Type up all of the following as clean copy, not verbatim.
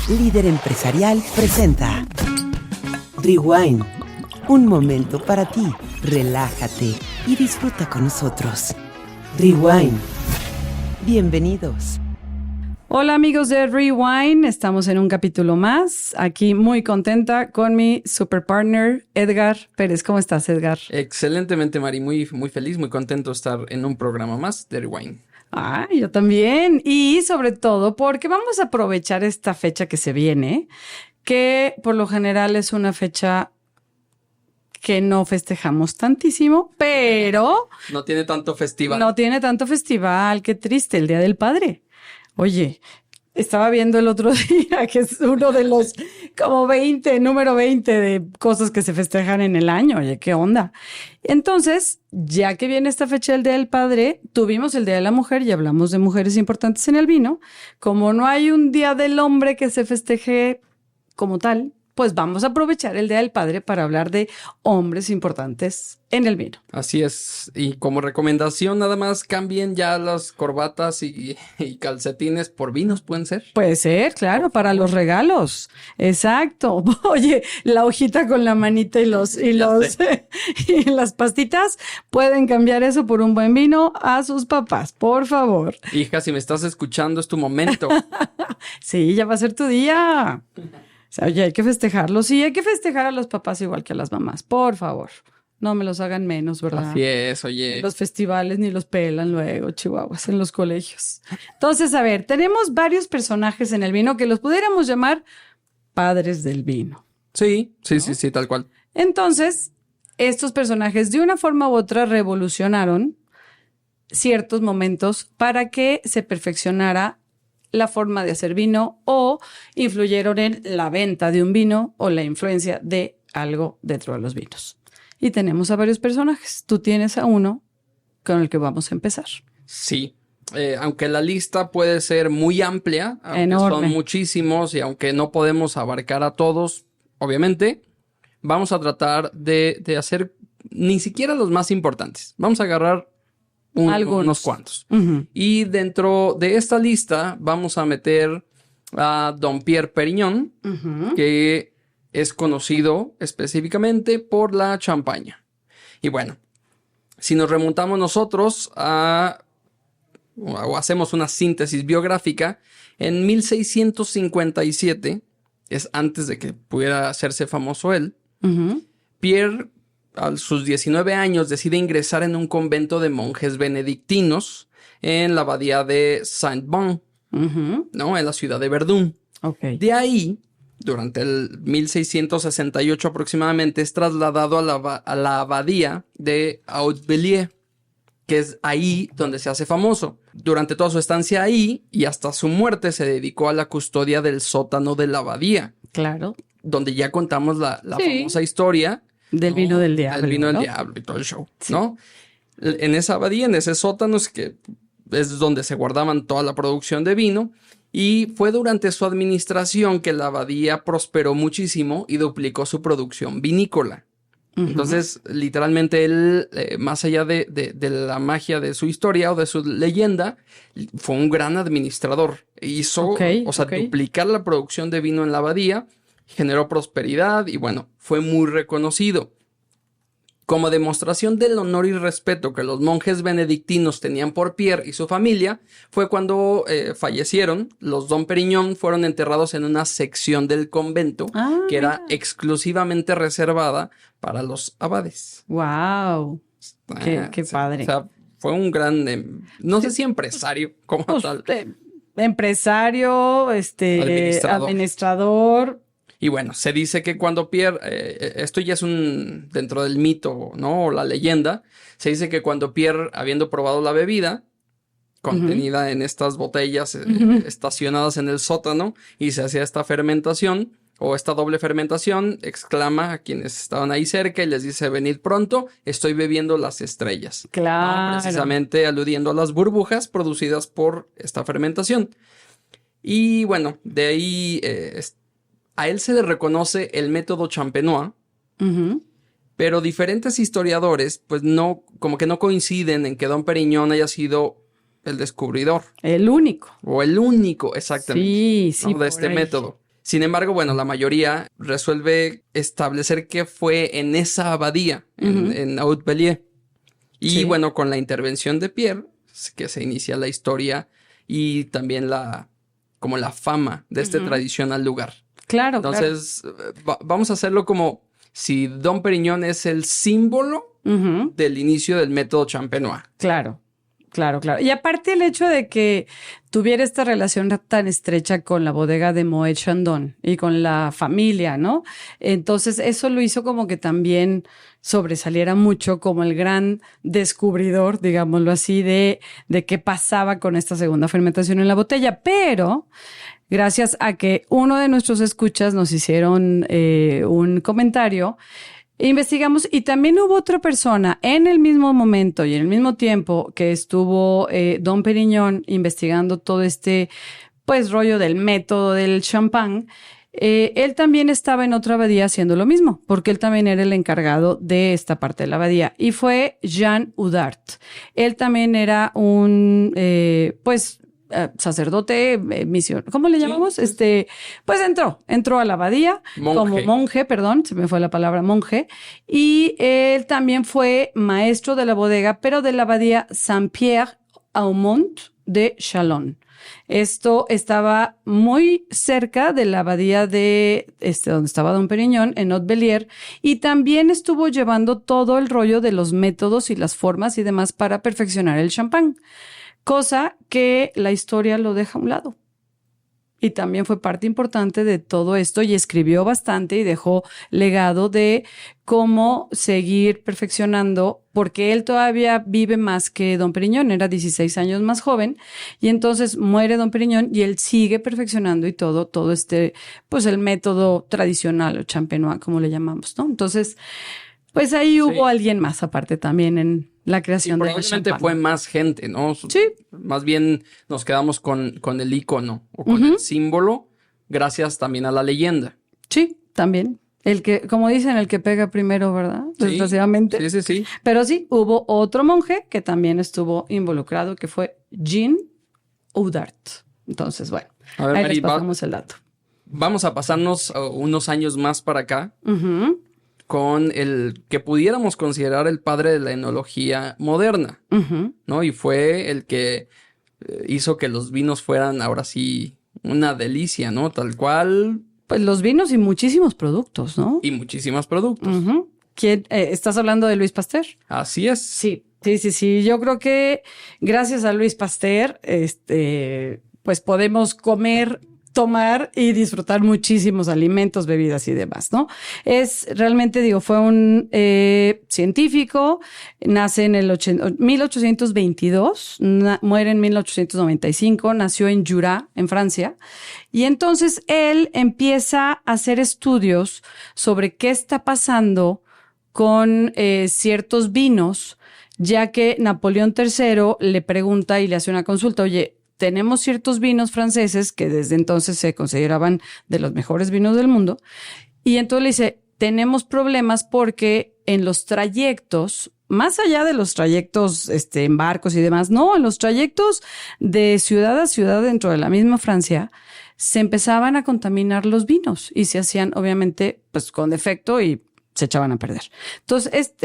líder empresarial, presenta Rewind. Un momento para ti. Relájate y disfruta con nosotros. Rewind. Bienvenidos. Hola amigos de Rewind, estamos en un capítulo más. Aquí muy contenta con mi super partner Edgar Pérez. ¿Cómo estás, Edgar? Excelentemente, Mari. Muy feliz, muy contento de estar en un programa más de Rewind. Ah, yo también. Y sobre todo porque vamos a aprovechar esta fecha que se viene, que por lo general es una fecha que no festejamos tantísimo, pero... No tiene tanto festival. No tiene tanto festival, qué triste, el Día del Padre. Oye, estaba viendo el otro día que es uno de los como número 20 de cosas que se festejan en el año. Oye, ¿qué onda? Entonces, ya que viene esta fecha del Día del Padre, tuvimos el Día de la Mujer y hablamos de mujeres importantes en el vino. Como no hay un Día del Hombre que se festeje como tal, pues vamos a aprovechar el Día del Padre para hablar de hombres importantes en el vino. Así es. Y como recomendación, nada más cambien ya las corbatas y calcetines por vinos, ¿pueden ser? Puede ser, claro, para los regalos. Exacto. Oye, la hojita con la manita y y las pastitas, pueden cambiar eso por un buen vino a sus papás, por favor. Hija, si me estás escuchando, es tu momento. Sí, ya va a ser tu día. Oye, hay que festejarlo. Sí, hay que festejar a los papás igual que a las mamás, por favor. No me los hagan menos, ¿verdad? Así es, oye. Los festivales ni los pelan luego, chihuahuas, en los colegios. Entonces, a ver, tenemos varios personajes en el vino que los pudiéramos llamar padres del vino. Sí, tal cual. Entonces, estos personajes de una forma u otra revolucionaron ciertos momentos para que se perfeccionara la forma de hacer vino o influyeron en la venta de un vino o la influencia de algo dentro de los vinos. Y tenemos a varios personajes. Tú tienes a uno con el que vamos a empezar. Sí, aunque la lista puede ser muy amplia, aunque enorme, son muchísimos y aunque no podemos abarcar a todos, obviamente, vamos a tratar de hacer ni siquiera los más importantes. Vamos a agarrar unos cuantos. Uh-huh. Y dentro de esta lista vamos a meter a Dom Pierre Perignon, uh-huh, que es conocido específicamente por la champaña. Y bueno, si nos remontamos nosotros o hacemos una síntesis biográfica, en 1657, es antes de que pudiera hacerse famoso él, uh-huh, Pierre, a sus 19 años, decide ingresar en un convento de monjes benedictinos en la abadía de Saint-Bon, uh-huh, ¿no? En la ciudad de Verdún. Okay. De ahí, durante el 1668 aproximadamente, es trasladado a la abadía de Hautbellier, que es ahí donde se hace famoso. Durante toda su estancia ahí y hasta su muerte se dedicó a la custodia del sótano de la abadía. Claro. Donde ya contamos la famosa historia del vino del diablo. Del vino del diablo y todo el show, sí, ¿no? En esa abadía, en ese sótano, es donde se guardaban toda la producción de vino. Y fue durante su administración que la abadía prosperó muchísimo y duplicó su producción vinícola. Uh-huh. Entonces, literalmente él, más allá de la magia de su historia o de su leyenda, fue un gran administrador. Hizo, duplicar la producción de vino en la abadía, generó prosperidad y bueno, fue muy reconocido. Como demostración del honor y respeto que los monjes benedictinos tenían por Pierre y su familia, fue cuando fallecieron. Los Dom Perignon fueron enterrados en una sección del convento que era exclusivamente reservada para los abades. ¡Wow! ¡Qué padre! O sea, fue un gran, no sé si empresario como tal. Empresario, administrador. Y bueno, se dice que cuando Pierre, esto ya es dentro del mito, ¿no? O la leyenda, se dice que cuando Pierre, habiendo probado la bebida, contenida uh-huh. en estas botellas uh-huh. estacionadas en el sótano, y se hacía esta fermentación, o esta doble fermentación, exclama a quienes estaban ahí cerca y les dice, venid pronto, estoy bebiendo las estrellas. Claro. ¿No? Precisamente aludiendo a las burbujas producidas por esta fermentación. Y bueno, de ahí... a él se le reconoce el método Champenois, uh-huh. pero diferentes historiadores, pues no, como que no coinciden en que Dom Perignon haya sido el descubridor. El único. O el único, exactamente. Sí, ¿no? De este método. Sin embargo, bueno, la mayoría resuelve establecer que fue en esa abadía, en Haut-Bellier. Y bueno, con la intervención de Pierre, que se inicia la historia y también como la fama de este tradicional lugar. Claro, entonces, vamos a hacerlo como si Dom Pérignon es el símbolo del inicio del método Champenois. Claro. Y aparte el hecho de que tuviera esta relación tan estrecha con la bodega de Moet Chandon y con la familia, ¿no? Entonces eso lo hizo como que también sobresaliera mucho como el gran descubridor, digámoslo así, de qué pasaba con esta segunda fermentación en la botella. Pero gracias a que uno de nuestros escuchas nos hicieron un comentario, investigamos y también hubo otra persona en el mismo momento y en el mismo tiempo que estuvo Dom Pérignon investigando todo este pues rollo del método del champán. Él también estaba en otra abadía haciendo lo mismo, porque él también era el encargado de esta parte de la abadía y fue Jean Oudart. Él también era un sacerdote, misión, ¿cómo le llamamos? Pues entró a la abadía como monje, se me fue la palabra monje, y él también fue maestro de la bodega, pero de la abadía Saint-Pierre-Aumont de Chalon. Esto estaba muy cerca de la abadía de donde estaba Dom Pérignon, en Haut-Bellier, y también estuvo llevando todo el rollo de los métodos y las formas y demás para perfeccionar el champán. Cosa que la historia lo deja a un lado. Y también fue parte importante de todo esto y escribió bastante y dejó legado de cómo seguir perfeccionando, porque él todavía vive más que Dom Pérignon, era 16 años más joven, y entonces muere Dom Pérignon y él sigue perfeccionando y todo pues el método tradicional o champenois, como le llamamos, ¿no? Entonces, pues ahí hubo alguien más aparte también en la creación del champán. Probablemente fue más gente, ¿no? Sí. Más bien nos quedamos con el icono o con el símbolo, gracias también a la leyenda. Sí, también. El que, como dicen, el que pega primero, ¿verdad? Sí, desgraciadamente. Sí. Pero sí, hubo otro monje que también estuvo involucrado, que fue Jean Oudart. Entonces, bueno, a ver, ahí Mari, les pasamos el dato. Vamos a pasarnos unos años más para acá. Con el que pudiéramos considerar el padre de la enología moderna, ¿no? Y fue el que hizo que los vinos fueran ahora sí una delicia, ¿no? Tal cual. Pues los vinos y muchísimos productos, ¿no? Y muchísimos productos. ¿Quién? ¿Estás hablando de Louis Pasteur? Así es. Sí. Yo creo que gracias a Louis Pasteur, pues podemos comer, tomar y disfrutar muchísimos alimentos, bebidas y demás, ¿no? Realmente, fue un científico, nace en el 1822, muere en 1895, nació en Jura, en Francia, y entonces él empieza a hacer estudios sobre qué está pasando con ciertos vinos, ya que Napoleón III le pregunta y le hace una consulta, oye, tenemos ciertos vinos franceses que desde entonces se consideraban de los mejores vinos del mundo. Y entonces le dice, tenemos problemas porque en los trayectos, más allá de los trayectos en barcos y demás, no, en los trayectos de ciudad a ciudad dentro de la misma Francia, se empezaban a contaminar los vinos y se hacían obviamente pues con defecto y se echaban a perder. Entonces,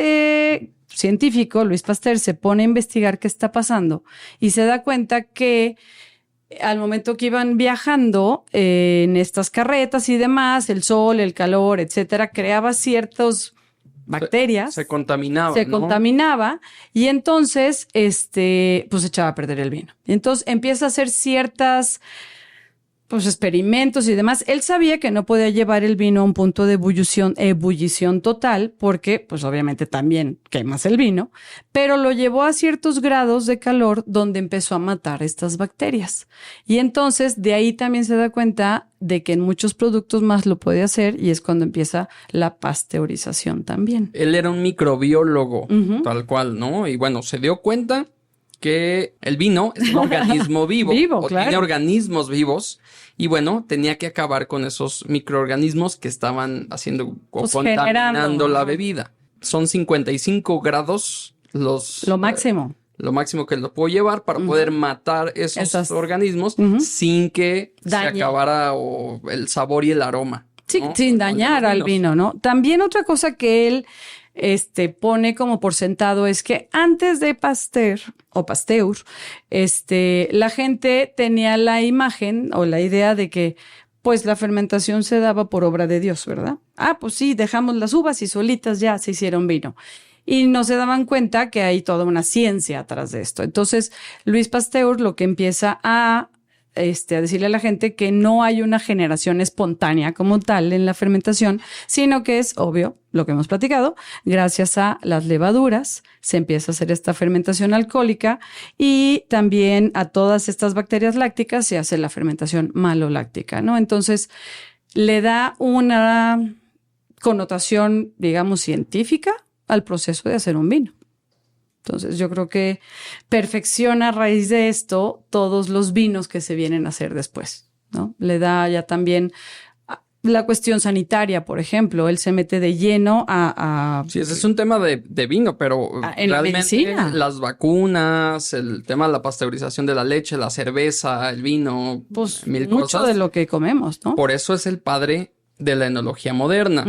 científico, Louis Pasteur, se pone a investigar qué está pasando y se da cuenta que al momento que iban viajando en estas carretas y demás, el sol, el calor, etcétera, creaba ciertas bacterias. Se contaminaba, Se ¿no? contaminaba y entonces, pues echaba a perder el vino. Y entonces empieza a hacer ciertas experimentos y demás. Él sabía que no podía llevar el vino a un punto de ebullición total, porque, pues obviamente también quemas el vino, pero lo llevó a ciertos grados de calor donde empezó a matar estas bacterias. Y entonces de ahí también se da cuenta de que en muchos productos más lo puede hacer y es cuando empieza la pasteurización también. Él era un microbiólogo, tal cual, ¿no? Y bueno, se dio cuenta que el vino es un organismo vivo, claro. Tiene organismos vivos y bueno, tenía que acabar con esos microorganismos que estaban haciendo o contaminando la bebida. Son 55 grados lo máximo. lo máximo que lo puedo llevar para poder matar esos organismos sin que se acabara el sabor y el aroma. Sí, ¿no? sin dañar al vino, ¿no? También otra cosa que él pone como por sentado es que antes de Pasteur, la gente tenía la imagen o la idea de que pues la fermentación se daba por obra de Dios, ¿verdad? Ah, pues sí, dejamos las uvas y solitas ya se hicieron vino. Y no se daban cuenta que hay toda una ciencia atrás de esto. Entonces, Luis Pasteur lo que empieza a decirle a la gente que no hay una generación espontánea como tal en la fermentación, sino que es obvio, lo que hemos platicado, gracias a las levaduras se empieza a hacer esta fermentación alcohólica y también a todas estas bacterias lácticas se hace la fermentación maloláctica, ¿no? Entonces, le da una connotación, digamos, científica al proceso de hacer un vino. Entonces, yo creo que perfecciona a raíz de esto todos los vinos que se vienen a hacer después, ¿no? Le da ya también la cuestión sanitaria, por ejemplo. Él se mete de lleno a sí, ese es un tema de vino, pero en la medicina. Las vacunas, el tema de la pasteurización de la leche, la cerveza, el vino, pues mil mucho cosas. de lo que comemos, ¿no? Por eso es el padre de la enología moderna,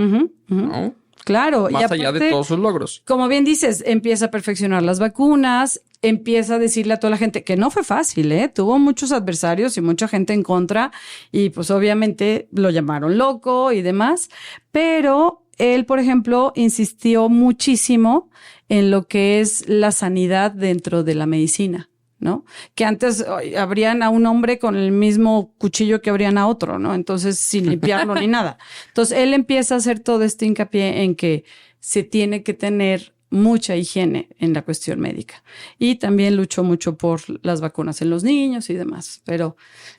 ¿no? Claro. Más y aparte, allá de todos sus logros. Como bien dices, empieza a perfeccionar las vacunas, empieza a decirle a toda la gente que no fue fácil, tuvo muchos adversarios y mucha gente en contra y pues obviamente lo llamaron loco y demás, pero él, por ejemplo, insistió muchísimo en lo que es la sanidad dentro de la medicina, ¿no? Que antes abrían a un hombre con el mismo cuchillo que abrían a otro, ¿no? Entonces, sin limpiarlo ni nada. Entonces, él empieza a hacer todo este hincapié en que se tiene que tener mucha higiene en la cuestión médica. Y también luchó mucho por las vacunas en los niños y demás. Pero,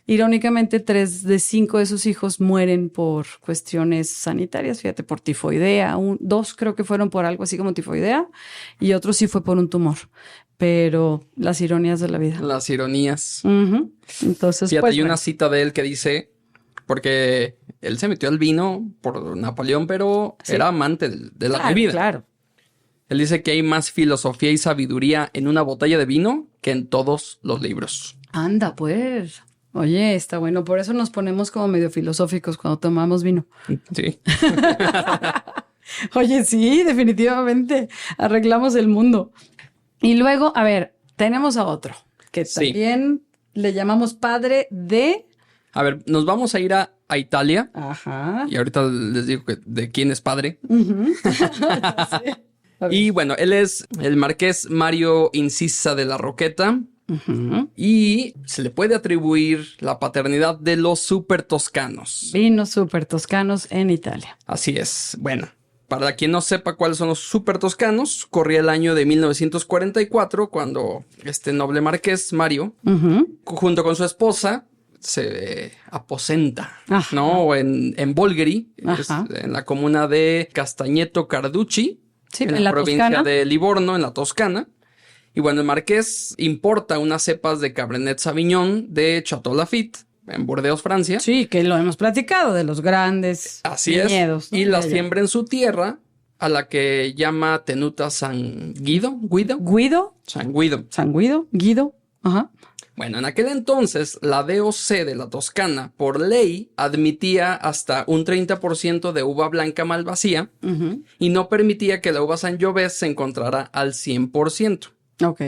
irónicamente, 3 de 5 de sus hijos mueren por cuestiones sanitarias, fíjate, por tifoidea. 2 creo que fueron por algo así como tifoidea y otro sí fue por un tumor. Pero las ironías de la vida. Las ironías. Entonces, fíjate, pues, hay una cita de él que dice, porque él se metió al vino por Napoleón, pero sí, era amante de la bebida. Claro. Él dice que hay más filosofía y sabiduría en una botella de vino que en todos los libros. Anda, pues. Oye, está bueno. Por eso nos ponemos como medio filosóficos cuando tomamos vino. Sí. Oye, sí, definitivamente. Arreglamos el mundo. Y luego, a ver, tenemos a otro que también le llamamos padre de... A ver, nos vamos a ir a Italia. Ajá. Y ahorita les digo de quién es padre. Sí. Y bueno, él es el marqués Mario Incisa de la Roqueta. Y se le puede atribuir la paternidad de los super toscanos. Vinos super toscanos en Italia. Así es. Bueno, para quien no sepa cuáles son los super toscanos, corría el año de 1944 cuando este noble marqués Mario, junto con su esposa, se aposenta, ¿no? En Bolgheri, en la comuna de Castagneto Carducci, en la provincia Toscana de Livorno, en la Toscana. Y bueno, el marqués importa unas cepas de Cabernet Sauvignon de Château Lafite, en Burdeos, Francia. Sí, que lo hemos platicado, de los grandes viñedos. ¿No? Y la siembra en su tierra, a la que llama Tenuta San Guido. San Guido. Ajá. Bueno, en aquel entonces, la DOC de la Toscana, por ley, admitía hasta un 30% de uva blanca malvasía y no permitía que la uva Sangiovese se encontrara al 100%. Ok.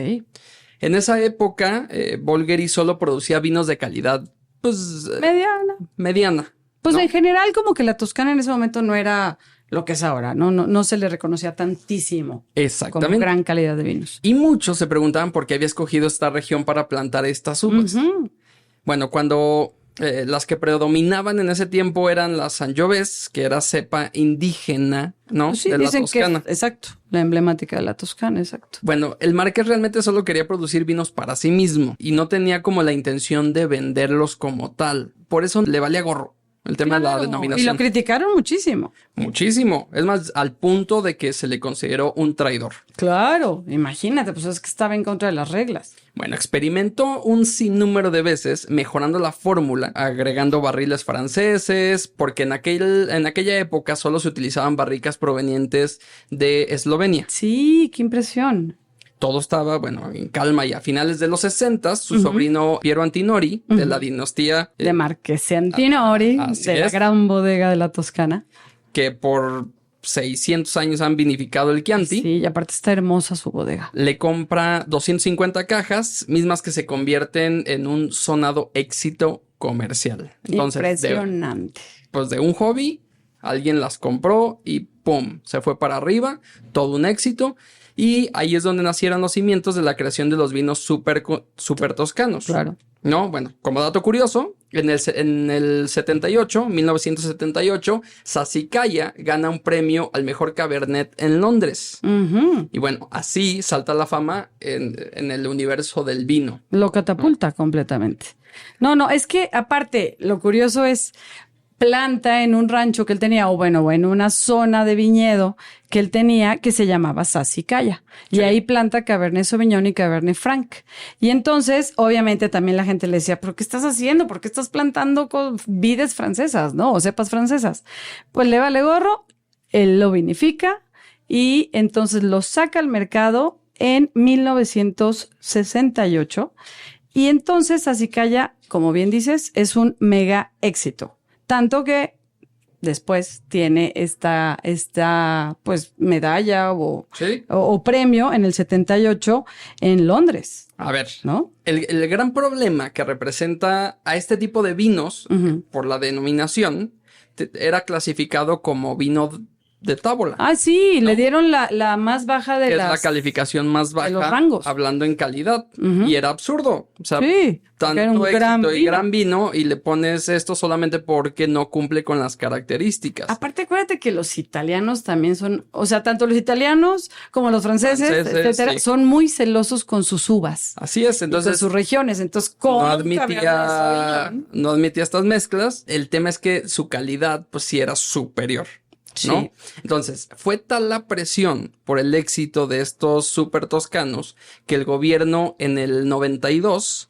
En esa época, Bolgheri solo producía vinos de calidad, pues... mediana. Pues ¿no? En general, como que la Toscana en ese momento no era lo que es ahora, no se le reconocía tantísimo. Exactamente. Como gran calidad de vinos. Y muchos se preguntaban por qué había escogido esta región para plantar estas uvas. Bueno, cuando las que predominaban en ese tiempo eran las Sangiovese, que era cepa indígena, ¿no? Pues sí, de la Toscana. Exacto, la emblemática de la Toscana, exacto. Bueno, el marqués realmente solo quería producir vinos para sí mismo y no tenía como la intención de venderlos como tal. Por eso le valía gorro el tema de la denominación. Y lo criticaron muchísimo. Muchísimo. Es más, al punto de que se le consideró un traidor. Claro, imagínate, pues es que estaba en contra de las reglas. Bueno, experimentó un sinnúmero de veces mejorando la fórmula, agregando barriles franceses, porque en aquella época solo se utilizaban barricas provenientes de Eslovenia. Sí, qué impresión. todo estaba, bueno, en calma, y a finales de los 60, su sobrino Piero Antinori, de la dinastía de Marchesi Antinori, de la gran bodega de la Toscana, que por 600 años han vinificado el Chianti. Sí, y aparte está hermosa su bodega. Le compra 250 cajas, mismas que se convierten en un sonado éxito comercial. Entonces, impresionante. De un hobby, alguien las compró y ¡pum! Se fue para arriba, todo un éxito. Y ahí es donde nacieron los cimientos de la creación de los vinos super toscanos. Claro. ¿No? Bueno, como dato curioso, en el 1978, Sassicaia gana un premio al mejor Cabernet en Londres. Y bueno, así salta la fama en el universo del vino. Lo catapulta completamente. No, es que aparte, lo curioso es planta en un rancho que él tenía, o bueno, en una zona de viñedo que él tenía que se llamaba Sassicaia. Sí. Y ahí planta Cabernet Sauvignon y Cabernet Franc. Y entonces, obviamente, también la gente le decía, ¿pero qué estás haciendo? ¿Por qué estás plantando con vides francesas, no? O cepas francesas. Pues le vale gorro, él lo vinifica y entonces lo saca al mercado en 1968. Y entonces Sassicaia, como bien dices, es un mega éxito. Tanto que después tiene esta pues medalla o premio en el 78 en Londres. A ver, ¿no? El gran problema que representa a este tipo de vinos por la denominación era clasificado como vino de tábola. Ah, sí, ¿no? Le dieron la más baja de es la calificación más baja de los rangos. Hablando en calidad. Y era absurdo. O sea, sí, tanto era un éxito y gran vino y le pones esto solamente porque no cumple con las características. Aparte, acuérdate que los italianos también son, o sea, tanto los italianos como los franceses etcétera, sí, son muy celosos con sus uvas. Así es, entonces con sus regiones, entonces no admitía estas mezclas. El tema es que su calidad pues sí era superior. ¿No? Sí. Entonces, fue tal la presión por el éxito de estos super toscanos que el gobierno en el 92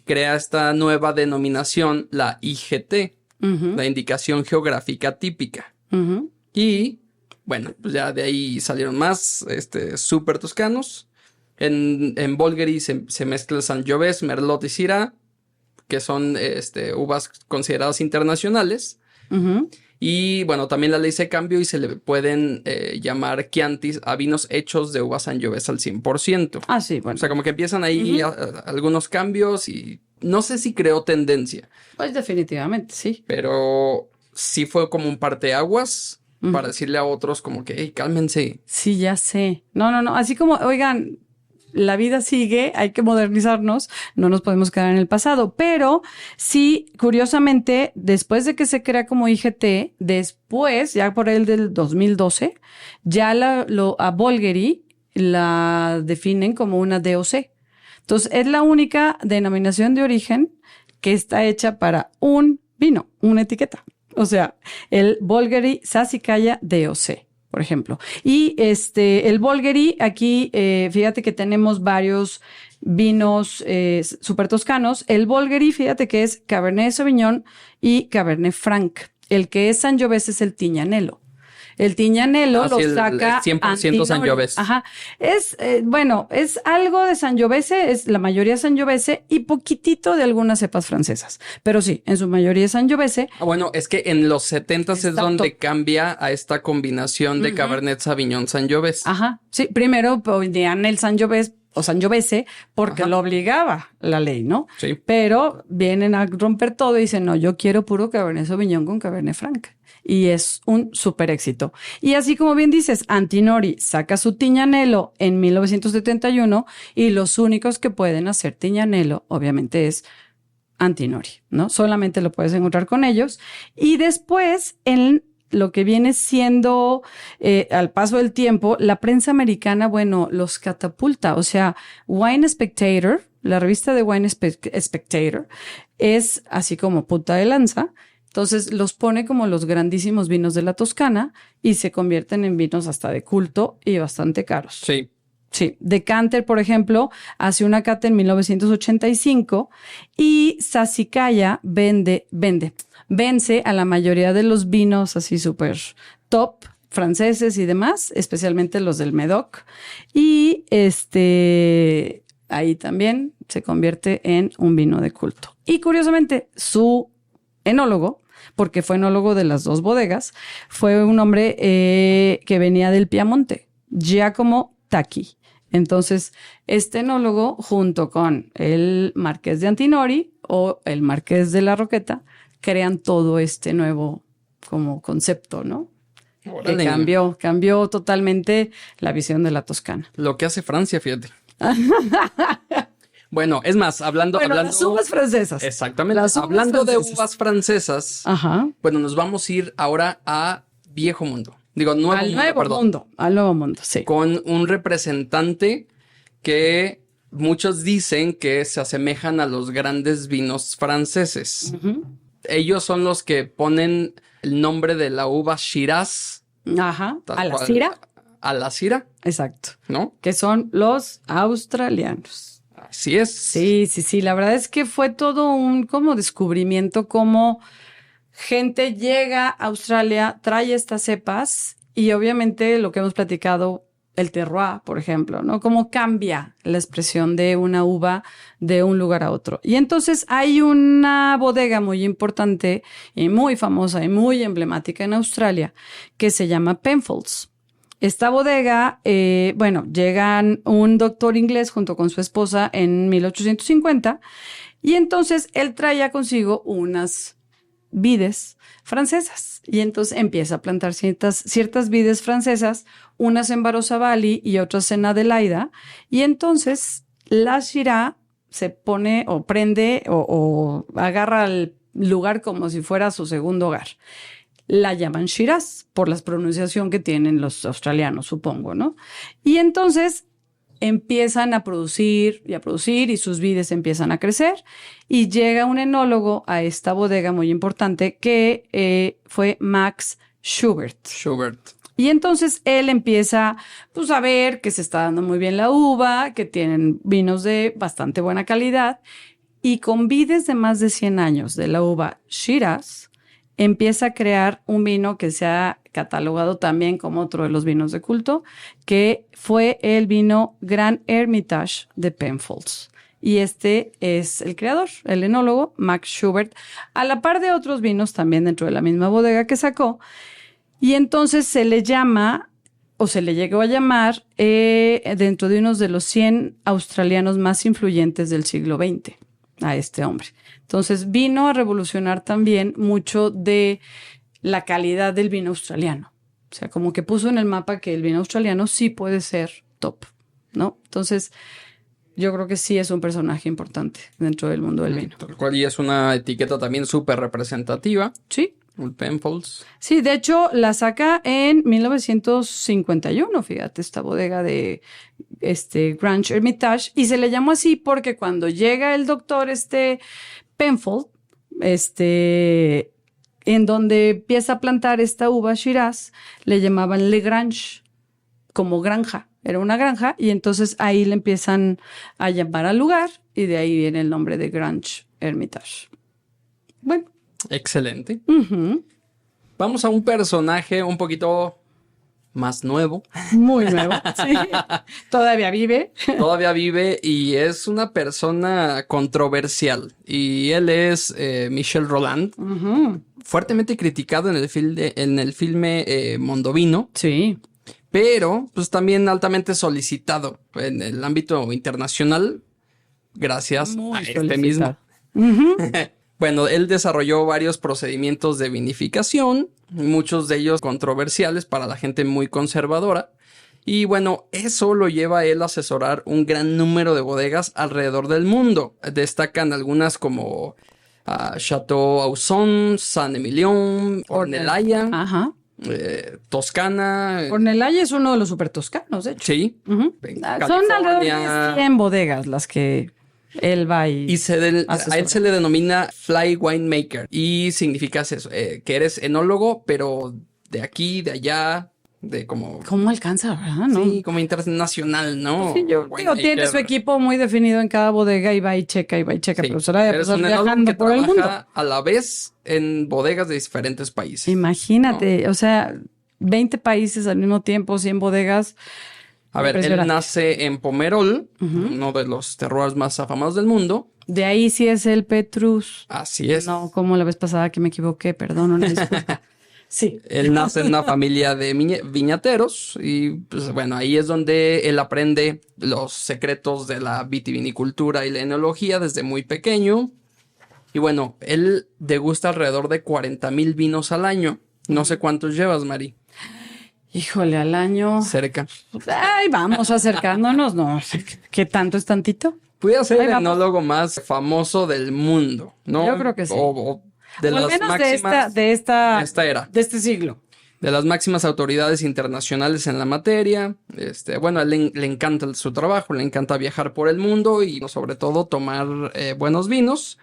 crea esta nueva denominación, la IGT, la Indicación Geográfica Típica. Y, bueno, pues ya de ahí salieron más super toscanos. En Bolgheri se mezcla el Sangiovese, Merlot y Syrah, que son uvas consideradas internacionales. Y bueno, también la ley se cambió y se le pueden llamar Chiantis a vinos hechos de uva Sangiovese al 100%. Ah, sí, bueno. O sea, como que empiezan ahí algunos cambios y no sé si creó tendencia. Pues definitivamente, sí. Pero sí fue como un parteaguas para decirle a otros como que, hey, cálmense. Sí, ya sé. No. Así como, oigan, la vida sigue, hay que modernizarnos, no nos podemos quedar en el pasado. Pero sí, curiosamente, después de que se crea como IGT, después, ya por el del 2012, ya a Bolgheri la definen como una DOC. Entonces, es la única denominación de origen que está hecha para un vino, una etiqueta. O sea, el Bolgheri Sassicaia DOC. Por ejemplo. Y el Bolgheri, aquí, fíjate que tenemos varios vinos super toscanos. El Bolgheri, fíjate que es Cabernet Sauvignon y Cabernet Franc. El que es Sangiovese es el Tignanello. El Tignanello lo saca 100% Sangiovese. Ajá. Es algo de Sangiovese, es la mayoría Sangiovese y poquitito de algunas cepas francesas. Pero sí, en su mayoría es Sangiovese. Bueno, es que en los 70s es donde cambia a esta combinación de Cabernet Sauvignon Sangiovese. Ajá. Sí, primero ponían el Sangiovese o Sangiovese porque lo obligaba la ley, ¿no? Sí. Pero vienen a romper todo y dicen, no, yo quiero puro Cabernet Sauvignon con Cabernet Franc. Y es un súper éxito. Y así como bien dices, Antinori saca su Tignanello en 1971 y los únicos que pueden hacer Tignanello, obviamente, es Antinori, ¿no? Solamente lo puedes encontrar con ellos. Y después, en lo que viene siendo, al paso del tiempo, la prensa americana, bueno, los catapulta. O sea, Wine Spectator, la revista de Wine Spectator, es así como punta de lanza. Entonces los pone como los grandísimos vinos de la Toscana y se convierten en vinos hasta de culto y bastante caros. Sí. Sí. Decanter, por ejemplo, hace una cata en 1985 y Sassicaia vence a la mayoría de los vinos así súper top franceses y demás, especialmente los del Médoc. Y ahí también se convierte en un vino de culto. Y curiosamente, su enólogo, porque fue enólogo de las dos bodegas, fue un hombre que venía del Piamonte, Giacomo Tacchi. Entonces, este enólogo, junto con el Marqués de Antinori o el Marqués de la Roqueta, crean todo este nuevo como concepto, ¿no? Órale. Que cambió totalmente la visión de la Toscana. Lo que hace Francia, fíjate. Bueno, es más, hablando... Las uvas francesas. Exactamente. Las uvas Hablando francesas. de uvas francesas, Ajá. bueno, nos vamos a ir ahora a Viejo Mundo. Digo, Al nuevo mundo, sí. Con un representante que muchos dicen que se asemejan a los grandes vinos franceses. Ujú. Ellos son los que ponen el nombre de la uva Shiraz. Ajá. tal A la cual, Syrah. A la Syrah, Exacto. ¿no? Que son los australianos. Así es. Sí. La verdad es que fue todo un como descubrimiento, como gente llega a Australia, trae estas cepas y obviamente lo que hemos platicado, el terroir, por ejemplo, ¿no? Cómo cambia la expresión de una uva de un lugar a otro. Y entonces hay una bodega muy importante y muy famosa y muy emblemática en Australia que se llama Penfolds. Esta bodega, llegan un doctor inglés junto con su esposa en 1850 y entonces él traía consigo unas vides francesas y entonces empieza a plantar ciertas vides francesas, unas en Barossa Valley y otras en Adelaida, y entonces la Shiraz se pone o prende o agarra el lugar como si fuera su segundo hogar. La llaman Shiraz por la pronunciación que tienen los australianos, supongo, ¿no? Y entonces empiezan a producir y sus vides empiezan a crecer y llega un enólogo a esta bodega muy importante que fue Max Schubert. Y entonces él empieza pues a ver que se está dando muy bien la uva, que tienen vinos de bastante buena calidad y con vides de más de 100 años de la uva Shiraz empieza a crear un vino que se ha catalogado también como otro de los vinos de culto, que fue el vino Grand Hermitage de Penfolds. Y este es el creador, el enólogo, Max Schubert, a la par de otros vinos también dentro de la misma bodega que sacó. Y entonces se le llama, o se le llegó a llamar, dentro de unos de los 100 australianos más influyentes del siglo XX, a este hombre. Entonces vino a revolucionar también mucho de la calidad del vino australiano. O sea, como que puso en el mapa que el vino australiano sí puede ser top, ¿no? Entonces, yo creo que sí es un personaje importante dentro del mundo del vino. Tal cual, y es una etiqueta también súper representativa. Sí. El Penfolds. Sí, de hecho, la saca en 1951, fíjate, esta bodega de Grand Hermitage, y se le llamó así porque cuando llega el doctor Penfold, en donde empieza a plantar esta uva Shiraz, le llamaban Le Grange, como granja. Era una granja y entonces ahí le empiezan a llamar al lugar y de ahí viene el nombre de Grand Hermitage. Bueno. Excelente. Uh-huh. Vamos a un personaje un poquito más nuevo. Muy nuevo, sí. Todavía vive. Todavía vive y es una persona controversial. Y él es Michel Rolland. Uh-huh. Fuertemente criticado en el filme Mondovino. Sí. Pero pues también altamente solicitado en el ámbito internacional gracias a este mismo. Uh-huh. Bueno, él desarrolló varios procedimientos de vinificación, muchos de ellos controversiales para la gente muy conservadora. Y bueno, eso lo lleva a él a asesorar un gran número de bodegas alrededor del mundo. Destacan algunas como Chateau Ausson, Saint-Emilion, Ornellaia, Toscana. Ornellaia es uno de los super toscanos, de hecho. Sí. Uh-huh. Son alrededor de 100 bodegas las que él va y a él se le denomina Fly Winemaker y significa eso, que eres enólogo, pero de aquí, de allá, de como... ¿Cómo alcanza, verdad? ¿No? Sí, como internacional, ¿no? Sí, yo digo, tiene su equipo muy definido en cada bodega y va y checa, sí, pero será de pasar viajando por el mundo. A la vez en bodegas de diferentes países. Imagínate, ¿no? O sea, 20 países al mismo tiempo, 100 bodegas. A ver, él nace en Pomerol, uno de los terroirs más afamados del mundo. De ahí sí es el Petrus. Así es. No, como la vez pasada que me equivoqué, perdón, una disculpa. Sí. Él nace en una familia de viñateros y pues bueno, ahí es donde él aprende los secretos de la vitivinicultura y la enología desde muy pequeño. Y bueno, él degusta alrededor de 40,000 vinos al año. No sé cuántos llevas, Mari. Híjole, al año. Cerca. Ay, vamos acercándonos, ¿no? ¿Qué tanto es tantito? Puede ser el enólogo más famoso del mundo, ¿no? Yo creo que sí. O de las al menos máximas de esta era. De este siglo. De las máximas autoridades internacionales en la materia. Bueno, a él le encanta su trabajo, le encanta viajar por el mundo y sobre todo tomar buenos vinos.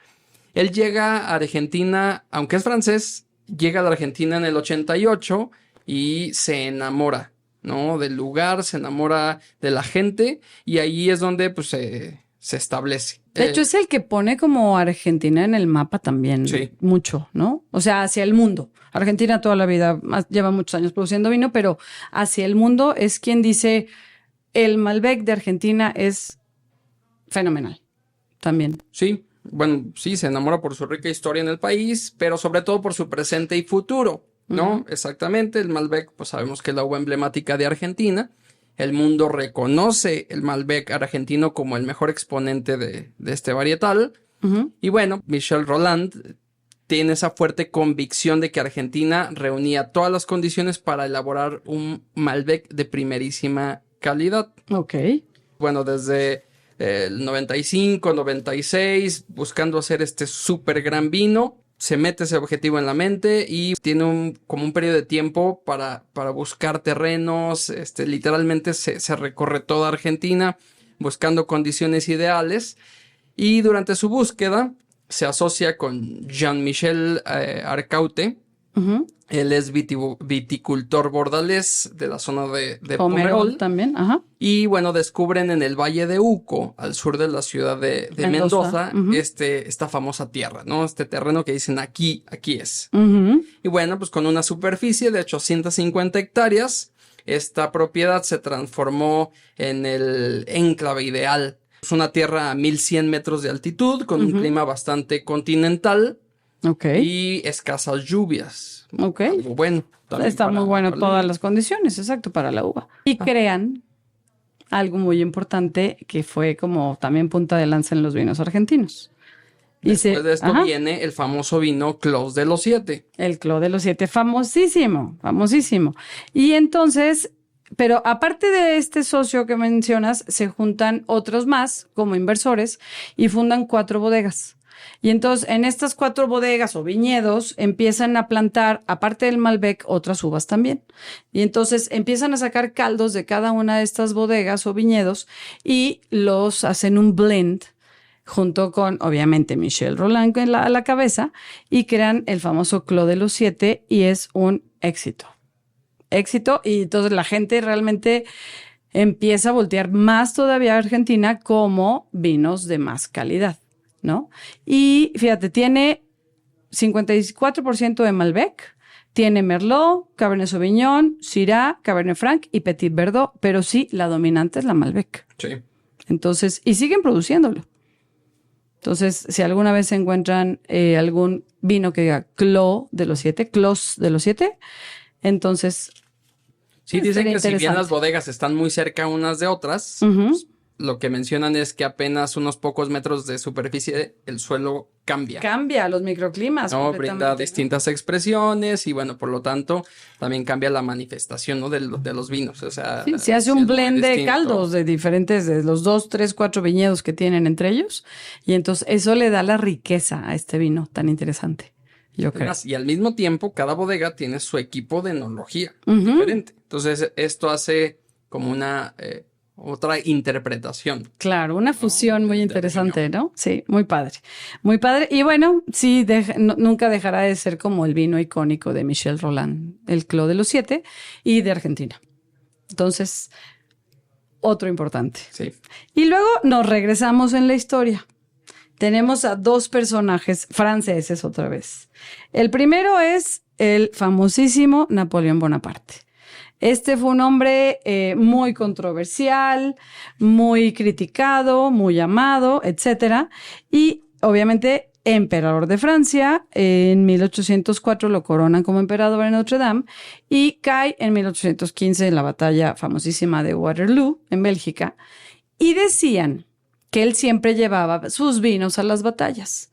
Él llega a Argentina, aunque es francés, llega a la Argentina en el 88 y se enamora, ¿no? Del lugar, se enamora de la gente y ahí es donde pues se establece. De hecho, es el que pone como Argentina en el mapa también. Sí. Mucho, ¿no? O sea, hacia el mundo. Argentina toda la vida lleva muchos años produciendo vino, pero hacia el mundo es quien dice el Malbec de Argentina es fenomenal también. Sí, bueno, sí, se enamora por su rica historia en el país, pero sobre todo por su presente y futuro, ¿no? Exactamente, el Malbec, pues sabemos que es la uva emblemática de Argentina. El mundo reconoce el Malbec argentino como el mejor exponente de este varietal. Y bueno, Michel Rolland tiene esa fuerte convicción de que Argentina reunía todas las condiciones para elaborar un Malbec de primerísima calidad. Ok. Bueno, desde el 95, 96, buscando hacer este súper gran vino, se mete ese objetivo en la mente y tiene como un periodo de tiempo para buscar terrenos. Literalmente se recorre toda Argentina buscando condiciones ideales y durante su búsqueda se asocia con Jean-Michel Arcaute. Él es viticultor bordalés de la zona de Pomerol también, ajá. Y bueno, descubren en el Valle de Uco, al sur de la ciudad de Mendoza, esta famosa tierra, ¿no? Este terreno que dicen aquí es. Y bueno, pues con una superficie de 850 hectáreas, esta propiedad se transformó en el enclave ideal. Es una tierra a 1100 metros de altitud, con un clima bastante continental. Okay. Y escasas lluvias. Ok. Algo bueno. Está muy bueno todas las condiciones, exacto, para la uva. Y crean algo muy importante que fue como también punta de lanza en los vinos argentinos. Después de esto viene el famoso vino Clos de los Siete. El Clos de los Siete, famosísimo, famosísimo. Y entonces, pero aparte de este socio que mencionas, se juntan otros más como inversores y fundan 4 bodegas. Y entonces en estas 4 bodegas o viñedos empiezan a plantar, aparte del Malbec, otras uvas también. Y entonces empiezan a sacar caldos de cada una de estas bodegas o viñedos y los hacen un blend junto con, obviamente, Michel Rolland a la cabeza y crean el famoso Clos de los Siete y es un éxito. Éxito y entonces la gente realmente empieza a voltear más todavía a Argentina como vinos de más calidad, ¿no? Y fíjate, tiene 54% de Malbec, tiene Merlot, Cabernet Sauvignon, Syrah, Cabernet Franc y Petit Verdot, pero sí, la dominante es la Malbec. Sí. Entonces, y siguen produciéndolo. Entonces, si alguna vez se encuentran algún vino que diga Clos de los Siete, entonces... Sí, dicen que si bien las bodegas están muy cerca unas de otras, pues, lo que mencionan es que apenas unos pocos metros de superficie el suelo cambia. Cambia los microclimas. No, brinda distintas expresiones y bueno, por lo tanto, también cambia la manifestación, ¿no? de los vinos. O sea, sí, se hace un blend de caldos de diferentes, de los 2, 3, 4 viñedos que tienen entre ellos. Y entonces eso le da la riqueza a este vino tan interesante. Yo creo. Y al mismo tiempo, cada bodega tiene su equipo de enología diferente. Entonces, esto hace como una otra interpretación. Claro, una fusión muy interesante, ¿no? Sí, muy padre. Muy padre. Y bueno, sí, nunca dejará de ser como el vino icónico de Michel Rolland, el Clos de los Siete y de Argentina. Entonces, otro importante. Sí. Y luego nos regresamos en la historia. Tenemos a 2 personajes franceses otra vez. El primero es el famosísimo Napoleón Bonaparte. Este fue un hombre muy controversial, muy criticado, muy amado, etcétera. Y obviamente emperador de Francia. En 1804 lo coronan como emperador en Notre Dame y cae en 1815 en la batalla famosísima de Waterloo, en Bélgica. Y decían que él siempre llevaba sus vinos a las batallas.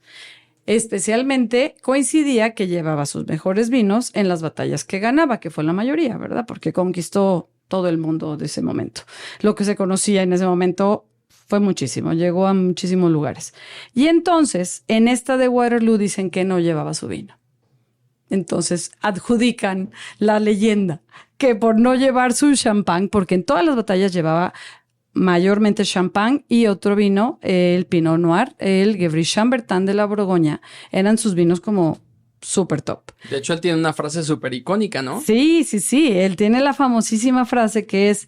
Especialmente coincidía que llevaba sus mejores vinos en las batallas que ganaba, que fue la mayoría, ¿verdad? Porque conquistó todo el mundo de ese momento. Lo que se conocía en ese momento fue muchísimo, llegó a muchísimos lugares. Y entonces, en esta de Waterloo dicen que no llevaba su vino. Entonces, adjudican la leyenda que por no llevar su champán, porque en todas las batallas llevaba mayormente champán y otro vino, el Pinot Noir, el Gevrey-Chambertin de la Borgoña, eran sus vinos como súper top. De hecho, él tiene una frase súper icónica, ¿no? Sí, él tiene la famosísima frase que es,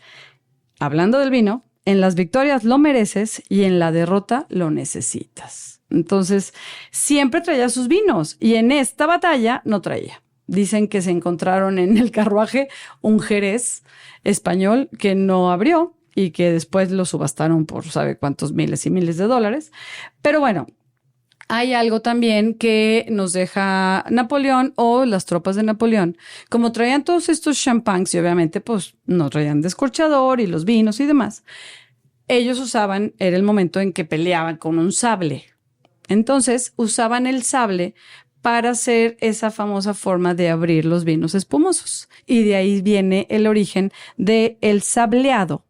hablando del vino, en las victorias lo mereces y en la derrota lo necesitas. Entonces, siempre traía sus vinos y en esta batalla no traía. Dicen que se encontraron en el carruaje un jerez español que no abrió y que después lo subastaron por sabe cuántos miles y miles de dólares. Pero bueno, hay algo también que nos deja Napoleón o las tropas de Napoleón. Como traían todos estos champagnes y obviamente pues no traían descorchador y los vinos y demás, ellos usaban, era el momento en que peleaban con un sable. Entonces usaban el sable para hacer esa famosa forma de abrir los vinos espumosos. Y de ahí viene el origen del sableado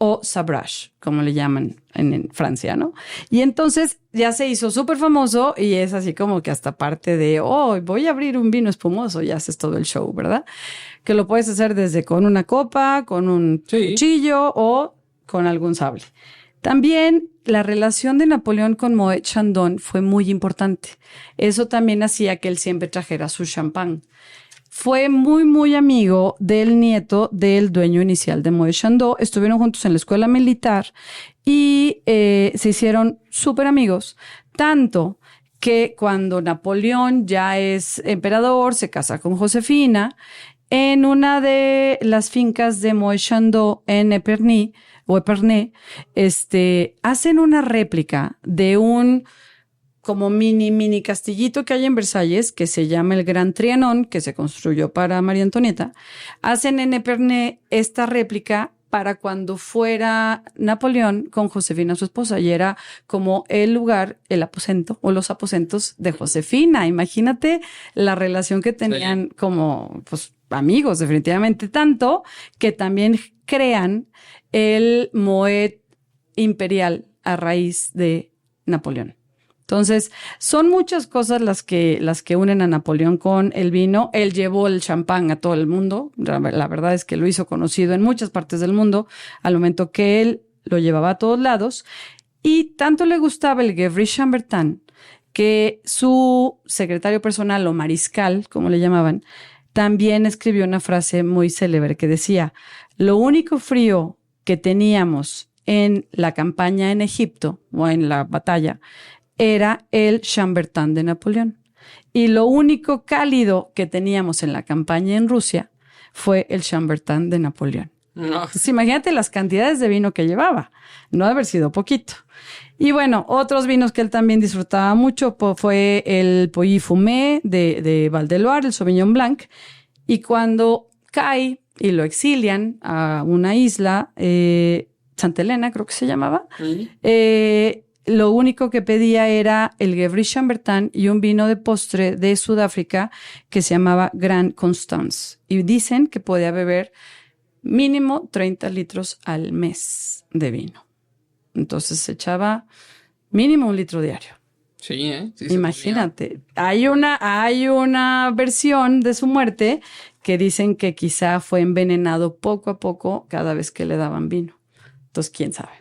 o sabrage, como le llaman en Francia, ¿no? Y entonces ya se hizo súper famoso y es así como que hasta parte de, voy a abrir un vino espumoso y haces todo el show, ¿verdad? Que lo puedes hacer desde con una copa, con un cuchillo o con algún sable. También la relación de Napoleón con Moet Chandon fue muy importante. Eso también hacía que él siempre trajera su champán. Fue muy, muy amigo del nieto del dueño inicial de Moet Chandon. Estuvieron juntos en la escuela militar y se hicieron súper amigos. Tanto que cuando Napoleón ya es emperador, se casa con Josefina, en una de las fincas de Moet Chandon en Épernay, hacen una réplica de un como mini castillito que hay en Versalles, que se llama el Gran Trianon, que se construyó para María Antonieta. Hacen en Épernay esta réplica para cuando fuera Napoleón con Josefina, su esposa, y era como el lugar, el aposento o los aposentos de Josefina. Imagínate la relación que tenían como pues, amigos, definitivamente, tanto que también crean el Moet imperial a raíz de Napoleón. Entonces, son muchas cosas las que unen a Napoleón con el vino. Él llevó el champán a todo el mundo. La verdad es que lo hizo conocido en muchas partes del mundo al momento que él lo llevaba a todos lados. Y tanto le gustaba el Gevrey-Chambertin que su secretario personal o mariscal, como le llamaban, también escribió una frase muy célebre que decía: lo único frío que teníamos en la campaña en Egipto o en la batalla era el Chambertin de Napoleón. Y lo único cálido que teníamos en la campaña en Rusia fue el Chambertin de Napoleón. No. Entonces, imagínate las cantidades de vino que llevaba. No debe haber sido poquito. Y bueno, otros vinos que él también disfrutaba mucho fue el Pouilly-Fumé de Val de Loire, el Sauvignon Blanc. Y cuando cae y lo exilian a una isla, Santa Elena creo que se llamaba, lo único que pedía era el Gevrey-Chambertin y un vino de postre de Sudáfrica que se llamaba Grand Constance. Y dicen que podía beber mínimo 30 litros al mes de vino. Entonces se echaba mínimo 1 litro diario. Sí, sí. Imagínate. Hay una versión de su muerte que dicen que quizá fue envenenado poco a poco cada vez que le daban vino. Entonces, quién sabe.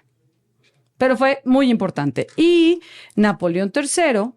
Pero fue muy importante. Y Napoleón III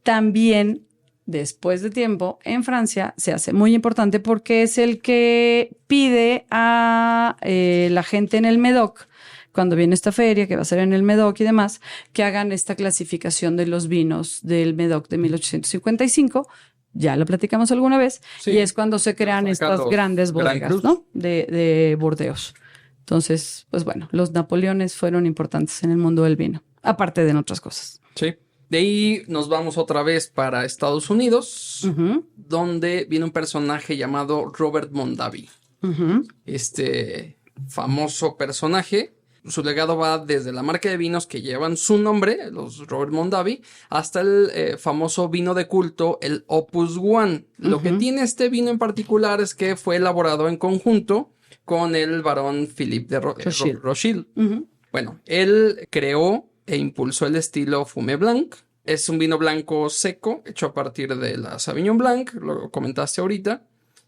también, después de tiempo, en Francia se hace muy importante porque es el que pide a la gente en el Médoc, cuando viene esta feria que va a ser en el Médoc y demás, que hagan esta clasificación de los vinos del Médoc de 1855 ya lo platicamos alguna vez, Sí. y es cuando se crean Sacan estas los grandes Grand bodegas, Crus. ¿no? De Burdeos. Entonces, pues bueno, los Napoleones fueron importantes en el mundo del vino, aparte de en otras cosas. Sí. De ahí nos vamos otra vez para Estados Unidos, Ujú, donde viene un personaje llamado Robert Mondavi. ujú. Este famoso personaje, su legado va desde la marca de vinos que llevan su nombre, los Robert Mondavi, hasta el famoso vino de culto, el Opus One. Lo que tiene este vino en particular es que fue elaborado en conjunto con el barón Philippe de Rothschild. Rothschild. Ujú. Bueno, él creó e impulsó el estilo Fumé Blanc. Es un vino blanco seco, hecho a partir de la Sauvignon Blanc, lo comentaste ahorita.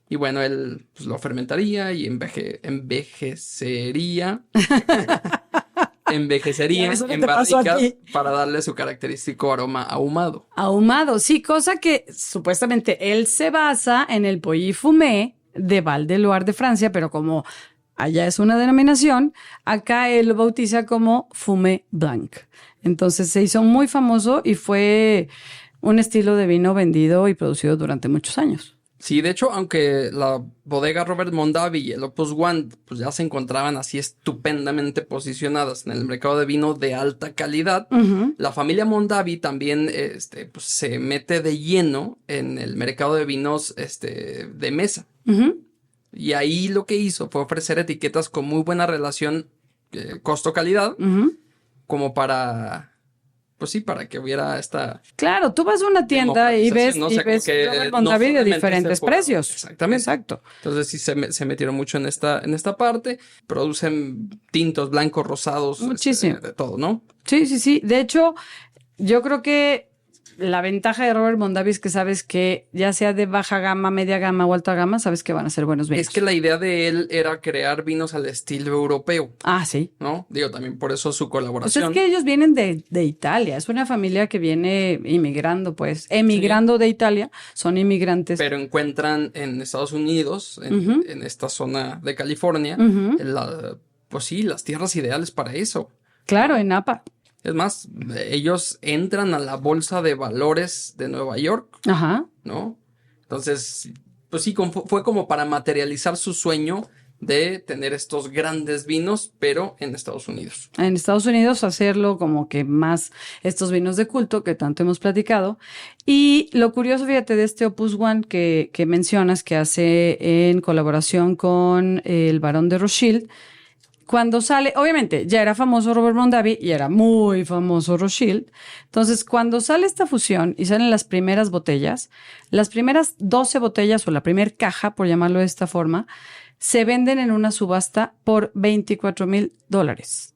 Y bueno, él pues, lo fermentaría y envejecería. Envejecería Eso que en te pasó a barricas ti. para darle su característico aroma ahumado. Ahumado, sí, cosa que supuestamente él se basa en el Pouilly Fumé de Val de Loire de Francia, pero como allá es una denominación, acá él lo bautiza como Fumé Blanc. Entonces se hizo muy famoso y fue un estilo de vino vendido y producido durante muchos años. Sí, de hecho, aunque la bodega Robert Mondavi y el Opus One pues ya se encontraban así estupendamente posicionadas en el mercado de vino de alta calidad, Ujú. la familia Mondavi también pues, se mete de lleno en el mercado de vinos de mesa. Ujú. Y ahí lo que hizo fue ofrecer etiquetas con muy buena relación costo-calidad, Ujú. como para, pues sí, para que hubiera esta Claro, tú vas a una tienda y ves, democratización, ¿no? O sea, como que Robert no Mondavi de solamente diferentes se por- precios. Exactamente. Exacto. Entonces sí se metieron mucho en esta parte. Producen tintos blancos, rosados, Muchísimo. de todo, ¿no? Sí, sí, sí. De hecho, yo creo que la ventaja de Robert Mondavi es que sabes que ya sea de baja gama, media gama o alta gama, sabes que van a ser buenos vinos. Es que la idea de él era crear vinos al estilo europeo, Ah, sí. ¿no? Digo, también por eso su Pues colaboración. es que ellos vienen de Italia. Es una familia que viene inmigrando, pues, emigrando de Italia. Son inmigrantes. Pero encuentran en Estados Unidos, Ujú. en esta zona de California, Ujú. pues sí, las tierras ideales para eso. Claro, en Napa. Es más, ellos entran a la bolsa de valores de Nueva York, Ajá. ¿no? Entonces, pues sí, fue como para materializar su sueño de tener estos grandes vinos, pero en Estados Unidos. En Estados Unidos hacerlo como que más estos vinos de culto que tanto hemos platicado. Y lo curioso, fíjate, de este Opus One que mencionas, que hace en colaboración con el Barón de Rothschild, cuando sale, obviamente ya era famoso Robert Mondavi y era muy famoso Rothschild. Entonces, cuando sale esta fusión y salen las primeras botellas, las primeras 12 botellas o la primera caja, por llamarlo de esta forma, se venden en una subasta por $24,000.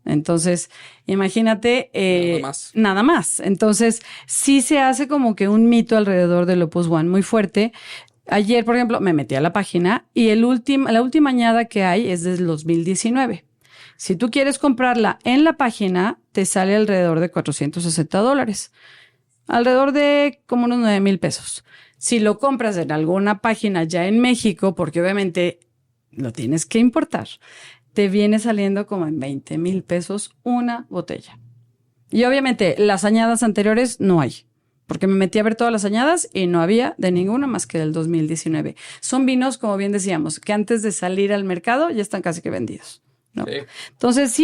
Entonces, imagínate. Nada más. Nada más. Entonces, sí se hace como que un mito alrededor del Opus One muy fuerte. Ayer, por ejemplo, me metí a la página y la última añada que hay es del 2019. Si tú quieres comprarla en la página, te sale alrededor de $460. Alrededor de como unos $9,000. Si lo compras en alguna página ya en México, porque obviamente lo tienes que importar, te viene saliendo como en $20,000 una botella. Y obviamente las añadas anteriores no hay. Porque me metí a ver todas las añadas y no había de ninguna más que del 2019. Son vinos, como bien decíamos, que antes de salir al mercado ya están casi que vendidos, ¿no? Sí. Entonces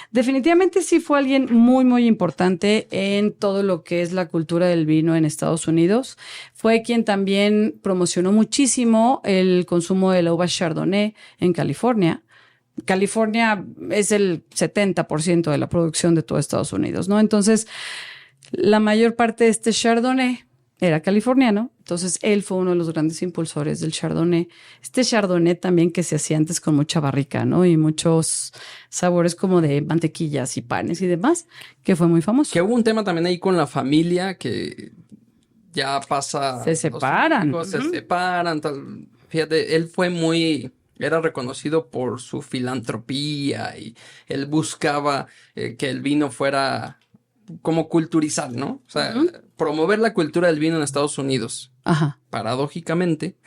definitivamente sí fue alguien muy, muy importante en todo lo que es la cultura del vino en Estados Unidos. Fue quien también promocionó muchísimo el consumo de la uva Chardonnay en California. California es el 70% de la producción de todo Estados Unidos, ¿no? Entonces, la mayor parte de este Chardonnay era californiano, entonces él fue uno de los grandes impulsores del Chardonnay. Este Chardonnay también que se hacía antes con mucha barrica, ¿no? Y muchos sabores como de mantequillas y panes y demás, que fue muy famoso. Que hubo un tema también ahí con la familia que ya pasa. Se separan. Los hijos se separan, tal. Fíjate, él era reconocido por su filantropía y él buscaba que el vino fuera como culturizar, ¿no? O sea, promover la cultura del vino en Estados Unidos. Ajá. Paradójicamente,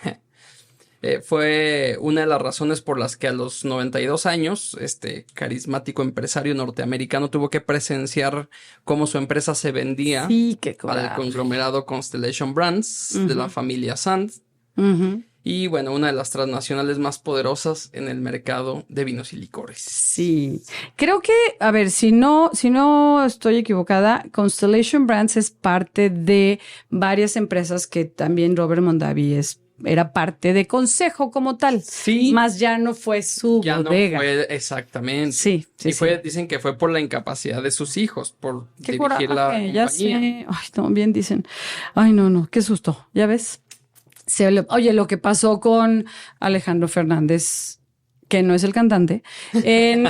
Fue una de las razones por las que a los 92 años, este carismático empresario norteamericano tuvo que presenciar cómo su empresa se vendía Sí, qué para el coraje. conglomerado Constellation Brands de la familia Sand. Ujú. Y bueno, una de las transnacionales más poderosas en el mercado de vinos y licores. Sí, creo que, a ver, si no estoy equivocada, Constellation Brands es parte de varias empresas que también Robert Mondavi era parte de consejo como tal, Sí, más ya no fue su ya no bodega. fue exactamente. Sí, sí, Y sí. dicen que fue por la incapacidad de sus hijos, por Qué dirigir la coraje, ya compañía. sé. Ay, no, bien dicen. Ay, no, qué susto, ¿ya ves? Oye, lo que pasó con Alejandro Fernández, que no es el cantante, en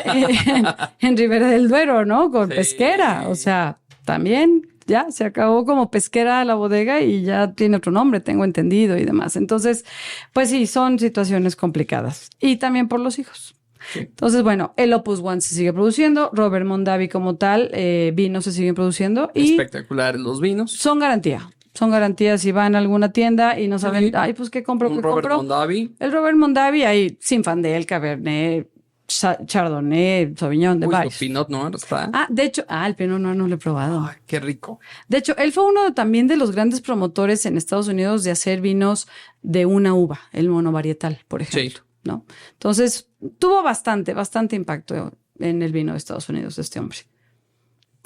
Ribera del Duero, ¿no? Con Sí. Pesquera. O sea, también ya se acabó como Pesquera la bodega y ya tiene otro nombre, tengo entendido y demás. Entonces, pues sí, son situaciones complicadas. Y también por los hijos. Sí. Entonces, bueno, el Opus One se sigue produciendo, Robert Mondavi como tal, vinos se siguen produciendo y Espectaculares los vinos. son garantía. Son garantías si van a alguna tienda y no saben, Sí. ay, pues qué compro, Un qué Robert compro. Mondavi. El Robert Mondavi, ahí Zinfandel, Cabernet, Chardonnay, Sauvignon, de Uy, su varios. Pinot Noir está. Ah, de hecho, el Pinot Noir no lo he probado. Ay, qué rico. De hecho, él fue uno también de los grandes promotores en Estados Unidos de hacer vinos de una uva, el monovarietal, por ejemplo, Sí. ¿no? Entonces, tuvo bastante impacto en el vino de Estados Unidos este hombre.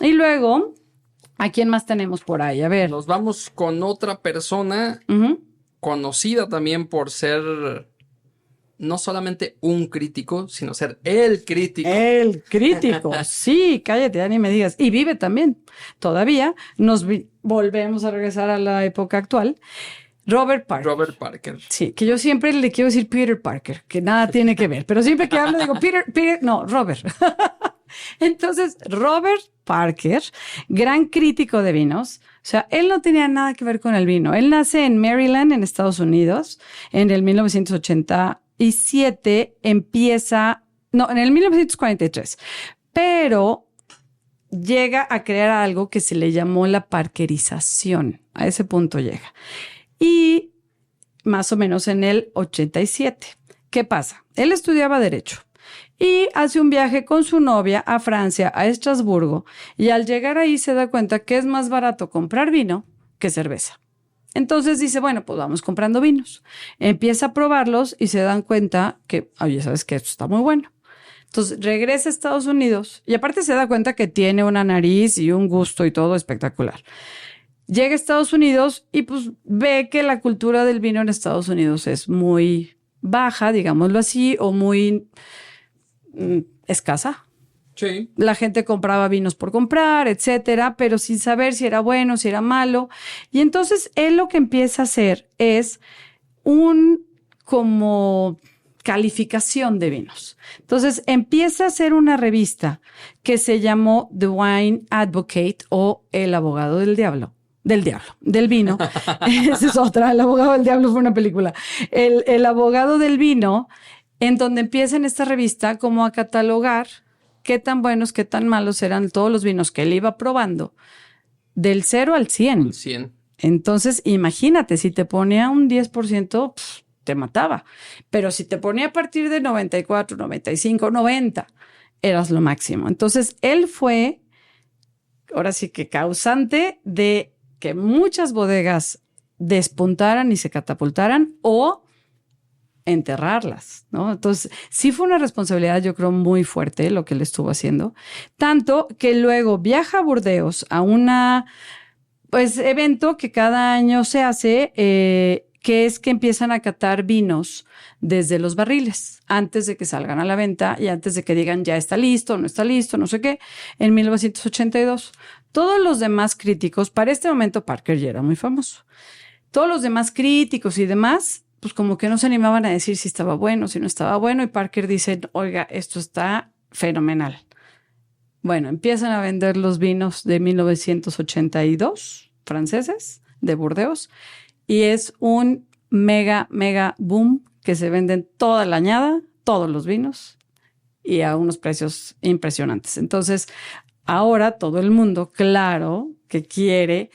Y luego, ¿a quién más tenemos por ahí? A ver. Nos vamos con otra persona Ujú. conocida también por ser no solamente un crítico, sino ser el crítico. El crítico, sí, cállate, ya ni me digas. Y vive también, todavía. Volvemos a regresar a la época actual. Robert Parker. Robert Parker. Sí, que yo siempre le quiero decir Peter Parker, que nada tiene que ver, pero siempre que hablo digo Robert. Entonces, Robert Parker, gran crítico de vinos, o sea, él no tenía nada que ver con el vino. Él nace en Maryland, en Estados Unidos, en el 1987, en el 1943, pero llega a crear algo que se le llamó la parkerización. A ese punto llega. Y más o menos en el 87. ¿Qué pasa? Él estudiaba Derecho y hace un viaje con su novia a Francia, a Estrasburgo, y al llegar ahí se da cuenta que es más barato comprar vino que cerveza. Entonces dice, bueno, pues vamos comprando vinos. Empieza a probarlos y se dan cuenta que, oye, ¿sabes qué? Esto está muy bueno. Entonces regresa a Estados Unidos y aparte se da cuenta que tiene una nariz y un gusto y todo espectacular. Llega a Estados Unidos y pues ve que la cultura del vino en Estados Unidos es muy baja, digámoslo así, o muy escasa. Sí. La gente compraba vinos por comprar, etcétera, pero sin saber si era bueno, si era malo. Y entonces él lo que empieza a hacer es como calificación de vinos. Entonces empieza a hacer una revista que se llamó The Wine Advocate o El Abogado del Diablo. Del vino. Esa es otra. El Abogado del Diablo fue una película. El Abogado del Vino, en donde empieza en esta revista como a catalogar qué tan buenos, qué tan malos eran todos los vinos que él iba probando, del 0 al 100. 100. Entonces, imagínate, si te ponía un 10%, te mataba. Pero si te ponía a partir de 94, 95, 90, eras lo máximo. Entonces, él fue, ahora sí que causante de que muchas bodegas despuntaran y se catapultaran o enterrarlas, ¿no? Entonces, sí fue una responsabilidad, yo creo, muy fuerte lo que él estuvo haciendo. Tanto que luego viaja a Burdeos a evento que cada año se hace, que es que empiezan a catar vinos desde los barriles, antes de que salgan a la venta y antes de que digan ya está listo, no está listo, no sé qué, en 1982. Todos los demás críticos, para este momento Parker ya era muy famoso, todos los demás críticos y demás, pues como que no se animaban a decir si estaba bueno, si no estaba bueno, y Parker dice, oiga, esto está fenomenal. Bueno, empiezan a vender los vinos de 1982, franceses, de Burdeos, y es un mega boom que se venden toda la añada, todos los vinos, y a unos precios impresionantes. Entonces, ahora todo el mundo, claro, que quiere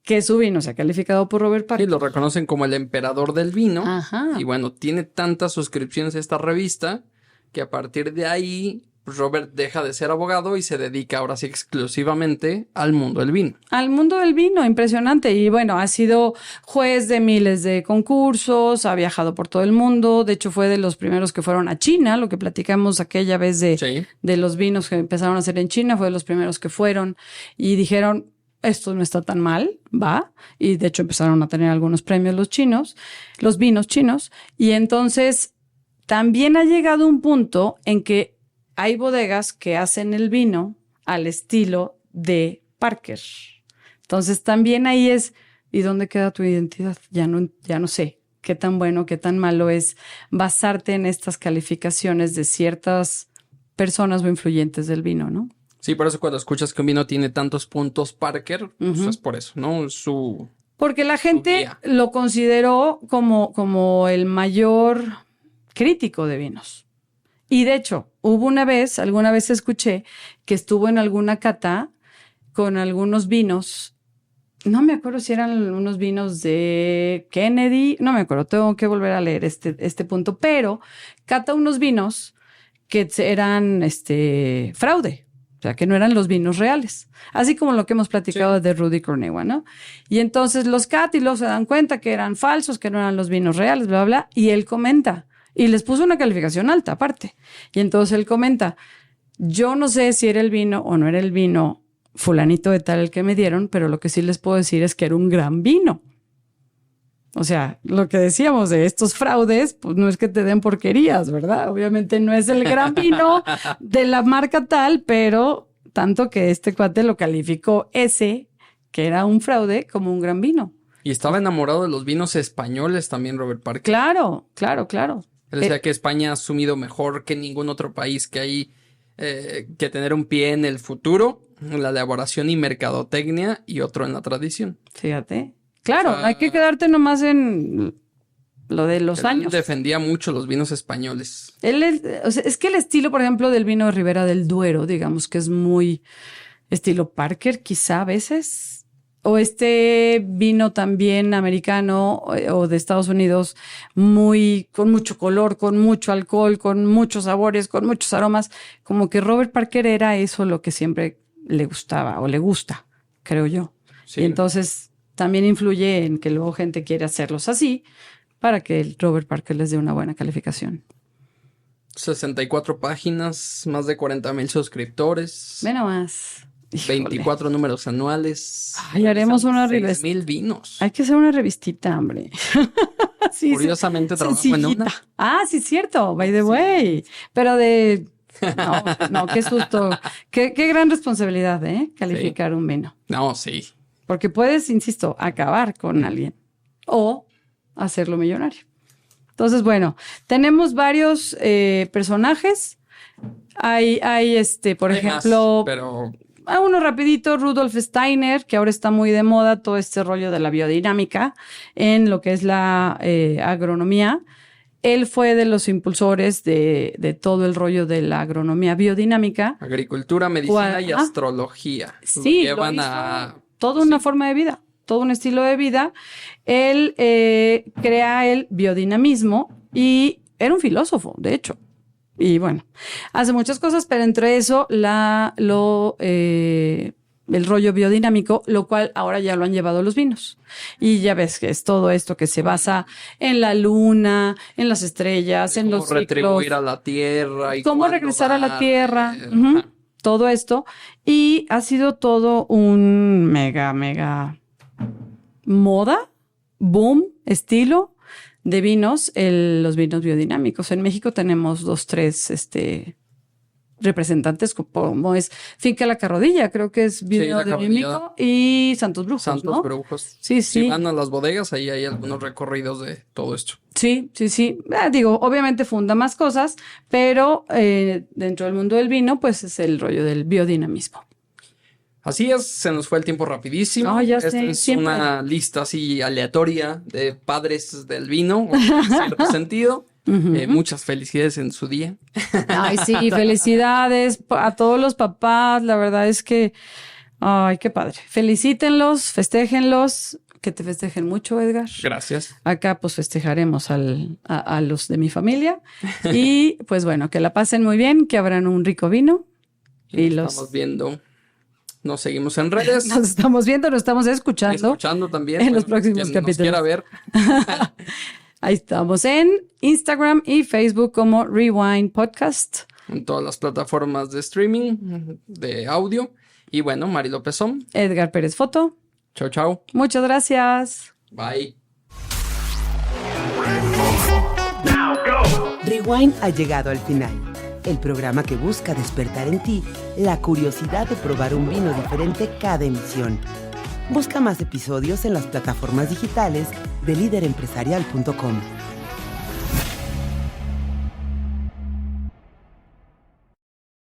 que su vino sea calificado por Robert Sí, Parker. lo reconocen como el emperador del vino. Ajá. Y bueno, tiene tantas suscripciones a esta revista que a partir de ahí pues, Robert deja de ser abogado y se dedica ahora sí exclusivamente al mundo del vino. Al mundo del vino, impresionante. Y bueno, ha sido juez de miles de concursos, ha viajado por todo el mundo. De hecho, fue de los primeros que fueron a China, lo que platicamos aquella vez de los vinos que empezaron a hacer en China, fue de los primeros que fueron y dijeron, esto no está tan mal, va. Y de hecho empezaron a tener algunos premios los vinos chinos. Y entonces también ha llegado un punto en que hay bodegas que hacen el vino al estilo de Parker. Entonces también ahí es, ¿y dónde queda tu identidad? Ya no sé qué tan bueno, qué tan malo es basarte en estas calificaciones de ciertas personas o influyentes del vino, ¿no? Sí, por eso cuando escuchas que un vino tiene tantos puntos Parker, pues es por eso, ¿no? Porque la gente guía. lo consideró como el mayor crítico de vinos. Y de hecho, alguna vez escuché que estuvo en alguna cata con algunos vinos. No me acuerdo si eran unos vinos de Kennedy. No me acuerdo, tengo que volver a leer este punto. Pero cata unos vinos que eran fraude. O sea, que no eran los vinos reales. Así como lo que hemos platicado de Rudy Cornegua, ¿no? Y entonces los cátilos se dan cuenta que eran falsos, que no eran los vinos reales, bla, bla, bla. Y él comenta. Y les puso una calificación alta, aparte. Y entonces él comenta, yo no sé si era el vino o no era el vino fulanito de tal el que me dieron, pero lo que sí les puedo decir es que era un gran vino. O sea, lo que decíamos de estos fraudes, pues no es que te den porquerías, ¿verdad? Obviamente no es el gran vino de la marca tal, pero tanto que este cuate lo calificó que era un fraude, como un gran vino. Y estaba enamorado de los vinos españoles también, Robert Parker. Claro, claro, claro. Él decía que España ha asumido mejor que ningún otro país, que hay que tener un pie en el futuro, en la elaboración y mercadotecnia, y otro en la tradición. Fíjate. Claro, hay que quedarte nomás en lo de los años. Él defendía mucho los vinos españoles. Es que el estilo, por ejemplo, del vino de Ribera del Duero, digamos que es muy estilo Parker, quizá a veces. O este vino también americano o de Estados Unidos, con mucho color, con mucho alcohol, con muchos sabores, con muchos aromas. Como que Robert Parker era eso lo que siempre le gustaba o le gusta, creo yo. Sí. Y entonces también influye en que luego gente quiere hacerlos así para que el Robert Parker les dé una buena calificación. 64 páginas, más de 40,000 suscriptores. Ve nomás. Híjole. 24 números anuales. Ay, haremos una 6,000 vinos. Hay que hacer una revistita, hombre. Sí, Curiosamente trabajo en una. Ah, sí, cierto, by the way. Pero no, qué susto. Qué gran responsabilidad, calificar un vino. No, sí. Porque puedes, insisto, acabar con alguien o hacerlo millonario. Entonces, bueno, tenemos varios personajes. Hay por ejemplo, pero uno rapidito, Rudolf Steiner, que ahora está muy de moda todo este rollo de la biodinámica en lo que es la agronomía. Él fue de los impulsores de todo el rollo de la agronomía biodinámica. Agricultura, medicina y astrología. Sí, llevan toda una forma de vida, todo un estilo de vida. Él crea el biodinamismo y era un filósofo, de hecho. Y bueno, hace muchas cosas, pero entre eso el rollo biodinámico, lo cual ahora ya lo han llevado los vinos. Y ya ves que es todo esto que se basa en la luna, en las estrellas, en los ciclos. Retribuir a la tierra. Y cómo regresar a la tierra. Todo esto. Y ha sido todo un mega moda, boom, estilo de vinos, los vinos biodinámicos. En México tenemos 2, 3 representantes, como es Finca La Carrodilla, creo que es vino biodinámico, y Santos Brujos. Santos Brujos. Sí. Si van a las bodegas, ahí hay algunos recorridos de todo esto. Sí. Digo, obviamente funda más cosas, pero dentro del mundo del vino, pues es el rollo del biodinamismo. Así es, se nos fue el tiempo rapidísimo. Ya Esta sé, es siempre. una lista así aleatoria de padres del vino, en cierto sentido. Muchas felicidades en su día. Ay, sí, felicidades a todos los papás. La verdad es que Ay, qué padre. Felicítenlos, festéjenlos. Que te festejen mucho, Edgar. Gracias. Acá pues festejaremos a los de mi familia. Y pues bueno, que la pasen muy bien, que abran un rico vino. Y Nos estamos viendo. Nos seguimos en redes. Nos estamos viendo, nos estamos escuchando. Escuchando también. En los próximos quien capítulos. Nos quiera ver. Ahí estamos en Instagram y Facebook como Rewind Podcast. En todas las plataformas de streaming, de audio. Y bueno, Mari Lópezón. Edgar Pérez Foto. Chao, chao. Muchas gracias. Bye. Rewind ha llegado al final. El programa que busca despertar en ti la curiosidad de probar un vino diferente cada emisión. Busca más episodios en las plataformas digitales de liderempresarial.com.